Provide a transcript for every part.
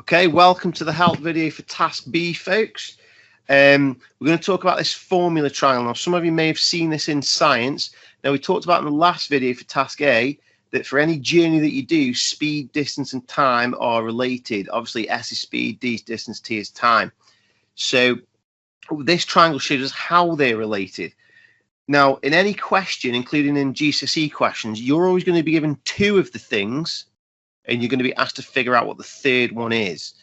Okay, welcome to the help video for task B, folks. We're going to talk about this formula triangle. Now, some of you may have seen this in science. Now, we talked about in the last video for task A that for any journey that you do, speed, distance, and time are related. Obviously, S is speed, D is distance, T is time. So this triangle shows us how they're related. Now, in any question, including in GCSE questions, you're always going to be given two of the things, and you're going to be asked to figure out what the third one is.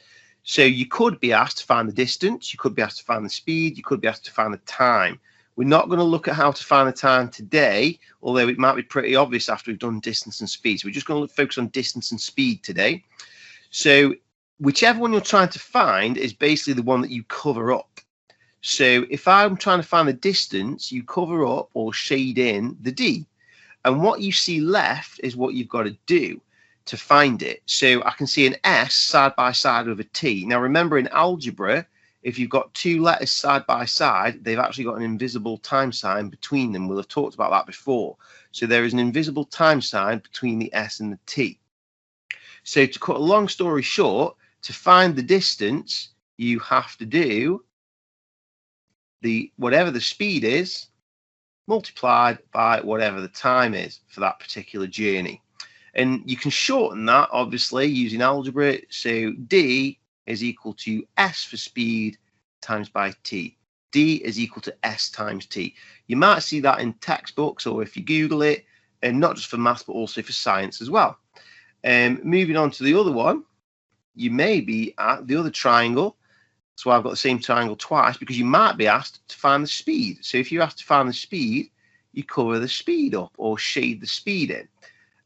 So you could be asked to find the distance, you could be asked to find the speed, you could be asked to find the time. We're not going to look at how to find the time today, although it might be pretty obvious after we've done distance and speed. So we're just going to focus on distance and speed today. So whichever one you're trying to find is basically the one that you cover up. So if I'm trying to find the distance, you cover up or shade in the D. And what you see left is what you've got to do to find it. So I can see an S side by side with a T. Now remember, in algebra, if you've got two letters side by side, they've actually got an invisible time sign between them. We'll have talked about that before. So there is an invisible time sign between the S and the T. So to cut a long story short, to find the distance, you have to do whatever the speed is multiplied by whatever the time is for that particular journey. And you can shorten that, obviously, using algebra. So D is equal to S for speed times by T. D is equal to S times T. You might see that in textbooks or if you Google it, and not just for maths, but also for science as well. Moving on to the other one, you may be at the other triangle. That's why I've got the same triangle twice, because you might be asked to find the speed. So if you're asked to find the speed, you cover the speed up or shade the speed in.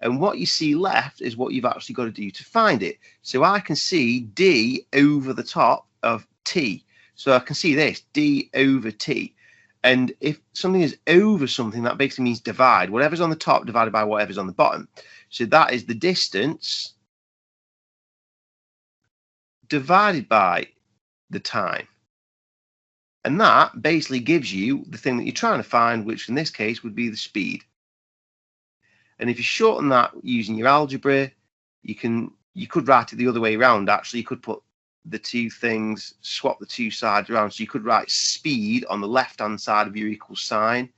And what you see left is what you've actually got to do to find it. So I can see D over the top of T. So I can see this, D over T. And if something is over something, that basically means divide. Whatever's on the top divided by whatever's on the bottom. So that is the distance divided by the time. And that basically gives you the thing that you're trying to find, which in this case would be the speed. And if you shorten that using your algebra, you could write it the other way around. Actually, you could put the two things, swap the two sides around. So you could write speed on the left-hand side of your equal sign,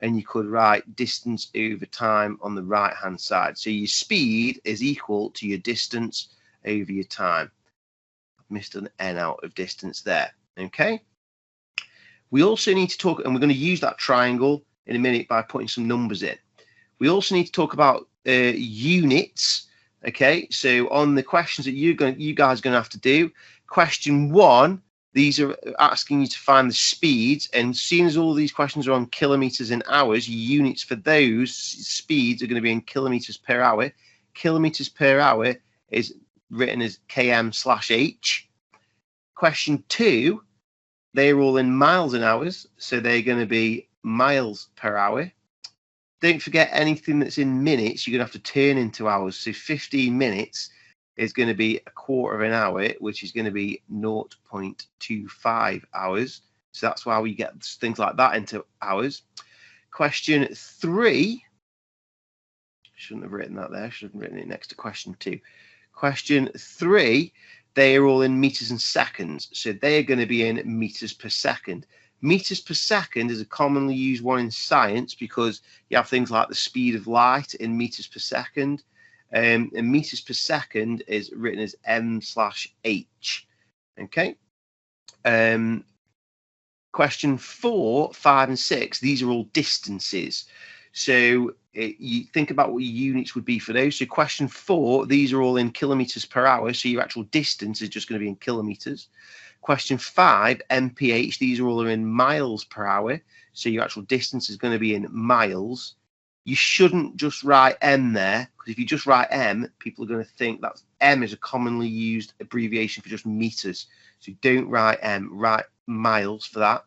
and you could write distance over time on the right-hand side. So your speed is equal to your distance over your time. I've missed an N out of distance there. Okay. We also need to talk, and we're going to use that triangle in a minute by putting some numbers in. We also need to talk about units. Okay, so on the questions that you guys are going to have to do, question 1, these are asking you to find the speeds, and seeing as all of these questions are on kilometers and hours, units for those speeds are going to be in kilometers per hour. Kilometers per hour is written as km/h. Question 2, they're all in miles and hours, so they're going to be miles per hour. Don't forget, anything that's in minutes, you're going to have to turn into hours. So 15 minutes is going to be a quarter of an hour, which is going to be 0.25 hours. So that's why we get things like that into hours. Question 3, shouldn't have written that there, should have written it next to question 2. Question 3, they are all in meters and seconds. So they are going to be in meters per second. Meters per second is a commonly used one in science because you have things like the speed of light in meters per second. And meters per second is written as m/h. Okay. Question 4, 5, and 6, these are all distances. So you think about what your units would be for those. So question 4, these are all in kilometers per hour. So your actual distance is just going to be in kilometers. Question 5, mph, these are all in miles per hour. So your actual distance is going to be in miles. You shouldn't just write m there, because if you just write m, people are going to think that m is a commonly used abbreviation for just meters. So don't write m, write miles for that.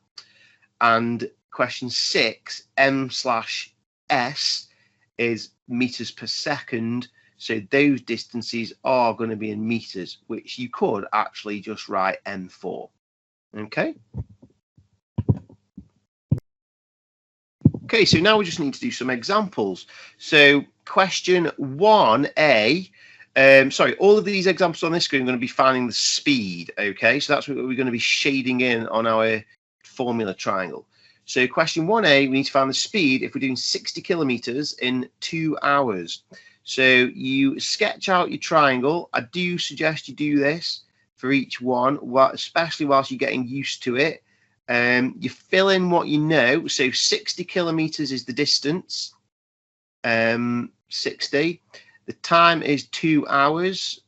And question 6, m/s is meters per second. So those distances are going to be in meters, which you could actually just write m for. Okay. Okay, so now we just need to do some examples. So question 1A, Sorry, all of these examples on this screen are going to be finding the speed. Okay, so that's what we're going to be shading in on our formula triangle. So question 1A, we need to find the speed if we're doing 60 kilometers in 2 hours. So you sketch out your triangle. I do suggest you do this for each one, especially whilst you're getting used to it. You fill in what you know. So 60 kilometers is the distance. 60. The time is 2 hours.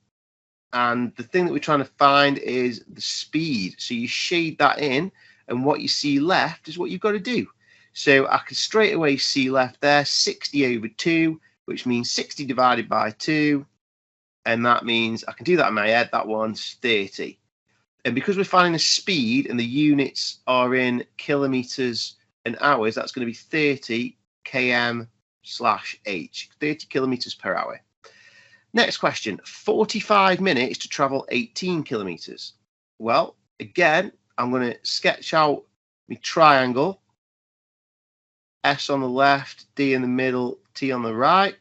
And the thing that we're trying to find is the speed. So you shade that in, and what you see left is what you've got to do. So I can straight away see left there 60 over 2, which means 60 divided by 2. And that means I can do that in my head. That one's 30. And because we're finding the speed and the units are in kilometers and hours, that's going to be 30 km/h, 30 kilometers per hour. Next question, 45 minutes to travel 18 kilometers. Well, again, I'm going to sketch out my triangle. S on the left, D in the middle, T on the right.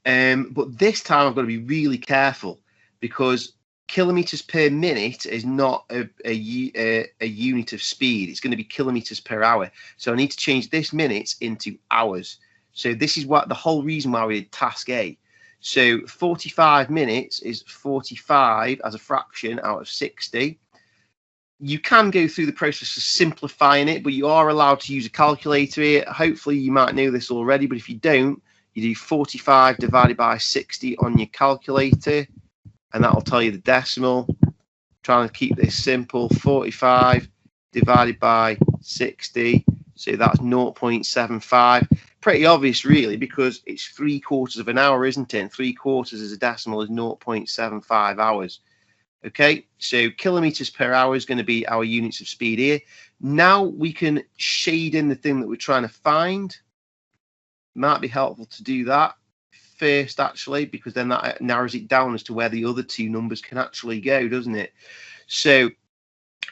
But this time I've got to be really careful because kilometers per minute is not a unit of speed. It's going to be kilometers per hour. So I need to change this minutes into hours. So this is what the whole reason why we did task A. So 45 minutes is 45 as a fraction out of 60. You can go through the process of simplifying it, but you are allowed to use a calculator here. Hopefully you might know this already, but if you don't, you do 45 divided by 60 on your calculator, and that'll tell you the decimal. Trying to keep this simple, 45 divided by 60, so that's 0.75. Pretty obvious really, because it's 3/4 of an hour, isn't it? And 3/4 as a decimal is 0.75 hours. Okay, so kilometers per hour is going to be our units of speed here. Now we can shade in the thing that we're trying to find. Might be helpful to do that first, actually, because then that narrows it down as to where the other two numbers can actually go, doesn't it? So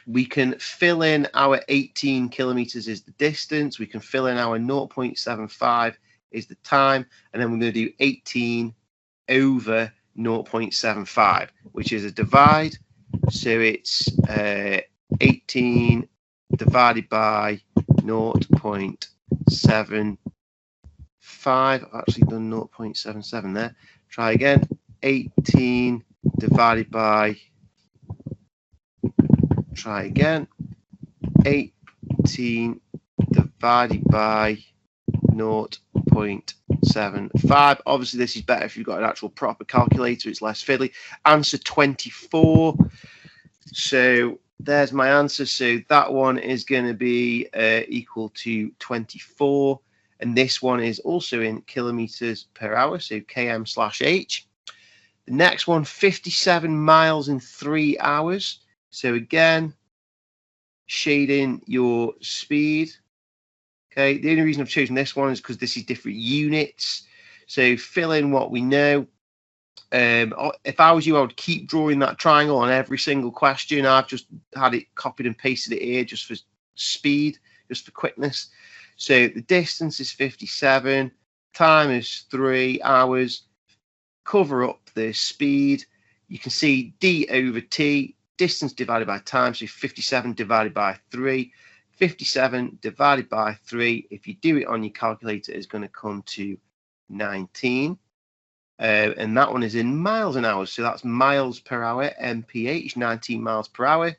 we can fill in our 18 kilometers is the distance. We can fill in our 0.75 is the time, and then we're going to do 18 over 0.75, which is a divide. So it's 18 divided by 0.75. I've actually done 0.77 there. Try again. 18 divided by, try again, 18 divided by 0.75. Obviously this is better if you've got an actual proper calculator, it's less fiddly. Answer 24. So there's my answer. So that one is going to be equal to 24, and this one is also in kilometers per hour, so km/h. The next one, 57 miles in 3 hours. So again, shade in your speed. Okay, the only reason I've chosen this one is because this is different units. So fill in what we know. If I was you, I would keep drawing that triangle on every single question. I've just had it copied and pasted it here just for speed, just for quickness. So the distance is 57, time is 3 hours. Cover up the speed. You can see D over T, distance divided by time, so 57 divided by 3. 57 divided by 3, if you do it on your calculator, is going to come to 19. And that one is in miles an hour, so that's miles per hour, mph, 19 miles per hour.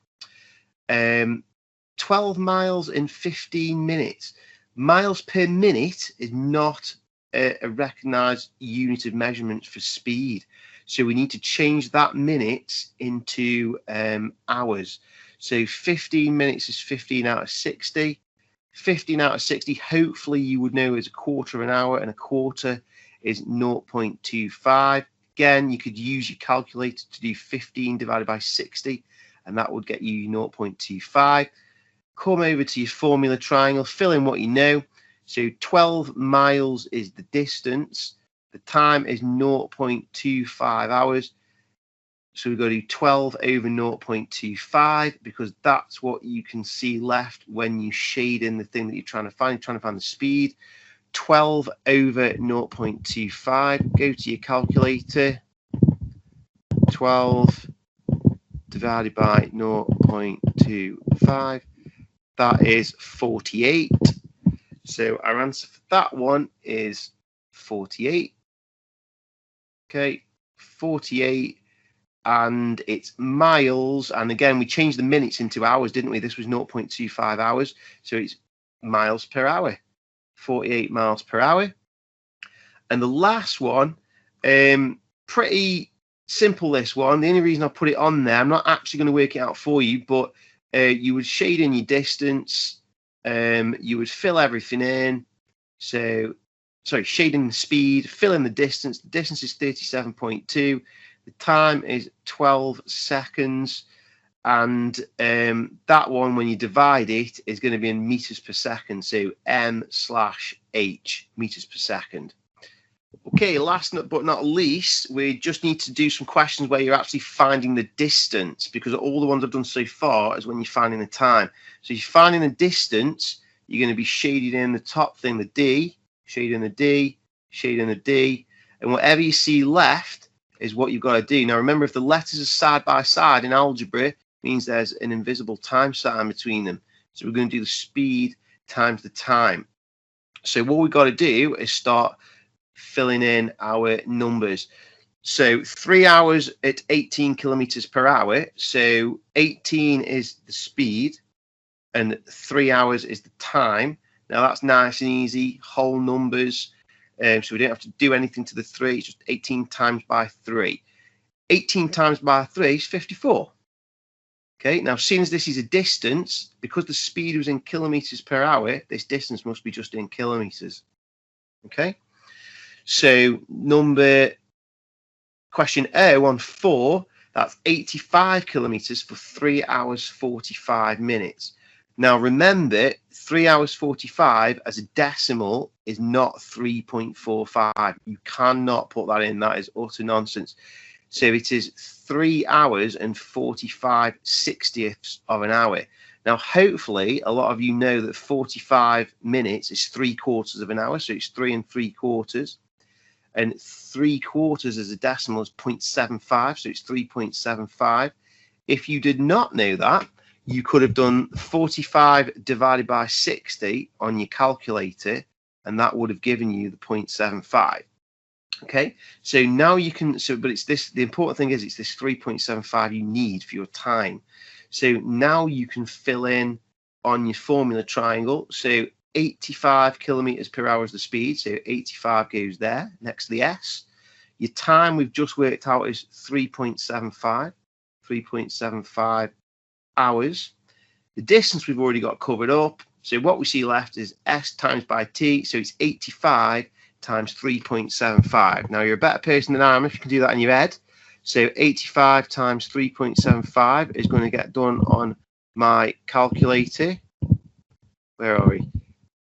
12 miles in 15 minutes. Miles per minute is not a recognized unit of measurement for speed. So we need to change that minutes into hours. So 15 minutes is 15 out of 60. 15 out of 60, hopefully you would know, is a quarter of an hour, and a quarter is 0.25. Again, you could use your calculator to do 15 divided by 60, and that would get you 0.25. Come over to your formula triangle, fill in what you know. So 12 miles is the distance. The time is 0.25 hours. So we've got to do 12 over 0.25, because that's what you can see left when you shade in the thing that you're trying to find. You're trying to find the speed. 12 over 0.25. Go to your calculator. 12 divided by 0.25, that is 48. So our answer for that one is 48. Okay, 48, and it's miles. And again, we changed the minutes into hours, didn't we? This was 0.25 hours, so it's miles per hour, 48 miles per hour. And the last one, pretty simple, this one. The only reason I put it on there, I'm not actually going to work it out for you, but you would shade in your distance, you would fill everything in. So, sorry, shade in the speed, fill in the distance. The distance is 37.2. The time is 12 seconds. And that one, when you divide it, is going to be in meters per second. So m/h, meters per second. Okay, last but not least, we just need to do some questions where you're actually finding the distance, because all the ones I've done so far is when you're finding the time. So you're finding the distance, you're going to be shading in the top thing, the D, shading the D, shading the D, and whatever you see left is what you've got to do. Now remember, if the letters are side by side in algebra, it means there's an invisible time sign between them. So we're going to do the speed times the time. So what we've got to do is start filling in our numbers. So 3 hours at 18 kilometers per hour. So 18 is the speed and 3 hours is the time. Now that's nice and easy, whole numbers. So we don't have to do anything to the 3. It's just 18 times by 3. 18 times by 3 is 54. Okay, now seeing as this is a distance, because the speed was in kilometers per hour, this distance must be just in kilometers. Okay. So question O on 4, that's 85 kilometers for 3 hours 45 minutes. Now remember, 3 hours 45 as a decimal is not 3.45. You cannot put that in. That is utter nonsense. So it is 3 hours and 45 sixtieths of an hour. Now, hopefully, a lot of you know that 45 minutes is 3/4 of an hour. So it's 3 3/4. And 3/4 as a decimal is 0.75, so it's 3.75. If you did not know that, you could have done 45 divided by 60 on your calculator, and that would have given you the 0.75. Okay, so now you can, but it's this, the important thing is it's this 3.75 you need for your time. So now you can fill in on your formula triangle. So 85 kilometers per hour is the speed, so 85 goes there next to the S. Your time we've just worked out is 3.75 hours. The distance we've already got covered up, so what we see left is S times by T, so it's 85 times 3.75. Now you're a better person than I am if you can do that in your head. So 85 times 3.75 is going to get done on my calculator. Where are we?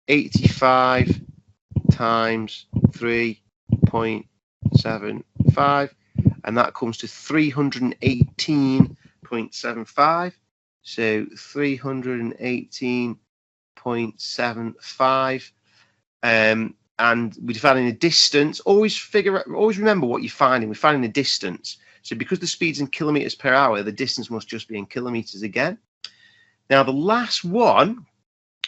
85 times 3.75, and that comes to 318.75. So 318.75. And we're finding a distance. Always remember what you're finding. We're finding a distance. So because the speed's in kilometers per hour, the distance must just be in kilometers again. Now the last one,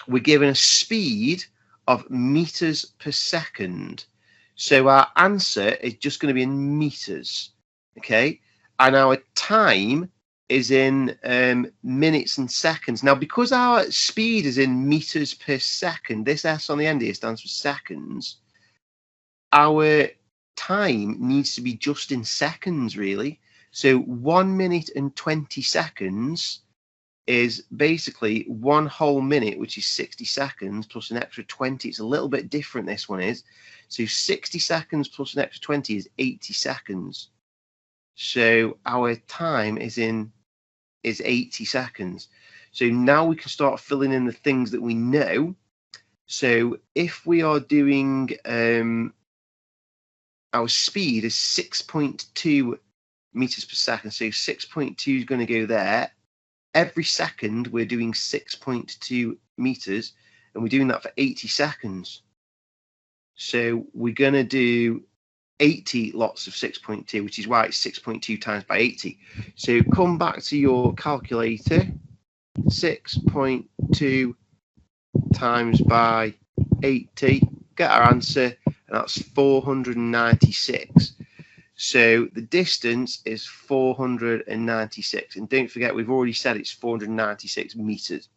we're given a speed of meters per second. So our answer is just going to be in meters, okay? And our time is in minutes and seconds. Now, because our speed is in meters per second, this S on the end here stands for seconds, our time needs to be just in seconds, really. So 1 minute and 20 seconds is basically 1 whole minute, which is 60 seconds, plus an extra 20. It's a little bit different, this one is. So 60 seconds plus an extra 20 is 80 seconds. So our time is 80 seconds. So now we can start filling in the things that we know. So if we are doing, our speed is 6.2 meters per second. So 6.2 is going to go there. Every second we're doing 6.2 meters, and we're doing that for 80 seconds. So we're going to do 80 lots of 6.2, which is why it's 6.2 times by 80. So come back to your calculator, 6.2 times by 80, get our answer, and that's 496. So the distance is 496, and don't forget we've already said it's 496 meters.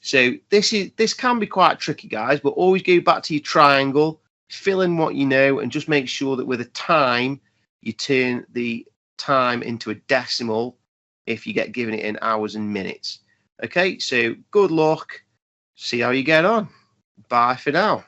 So this can be quite tricky, guys, but always go back to your triangle, fill in what you know, and just make sure that with a time you turn the time into a decimal if you get given it in hours and minutes. Okay, so good luck. See how you get on. Bye for now.